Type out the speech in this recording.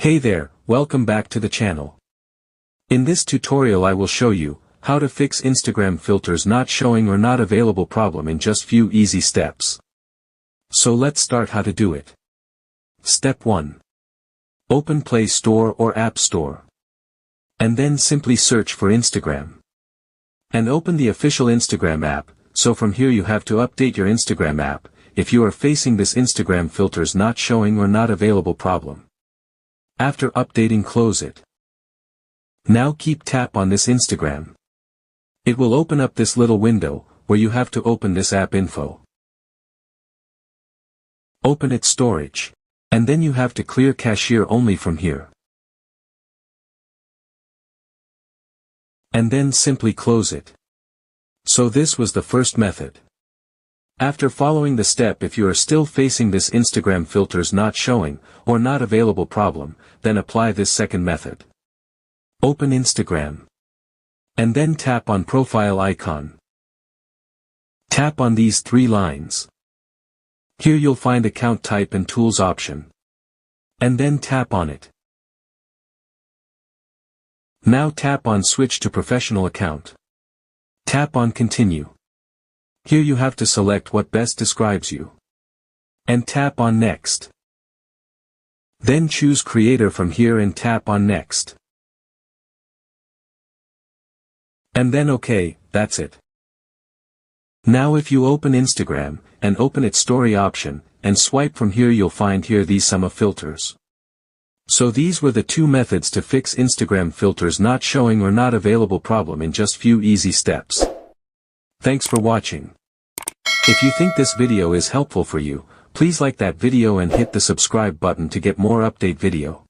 Hey there, welcome back to the channel. In this tutorial I will show you how to fix Instagram filters not showing or not available problem in just few easy steps. So let's start how to do it. Step 1. Open Play Store or App Store. And then simply search for Instagram. And open the official Instagram app, so from here you have to update your Instagram app, if you are facing this Instagram filters not showing or not available problem. After updating, close it. Now keep tap on this Instagram. It will open up this little window, where you have to open this app info. Open its storage. And then you have to clear cache only from here. And then simply close it. So this was the first method. After following the step, if you are still facing this Instagram filters not showing, or not available problem, then apply this second method. Open Instagram. And then tap on profile icon. Tap on these three lines. Here you'll find account type and tools option. And then tap on it. Now tap on switch to professional account. Tap on continue. Here you have to select what best describes you. And tap on next. Then choose creator from here and tap on next. And then OK, that's it. Now if you open Instagram, and open its story option, and swipe from here you'll find here these some of filters. So these were the two methods to fix Instagram filters not showing or not available problem in just few easy steps. Thanks for watching. If you think this video is helpful for you, please like that video and hit the subscribe button to get more update video.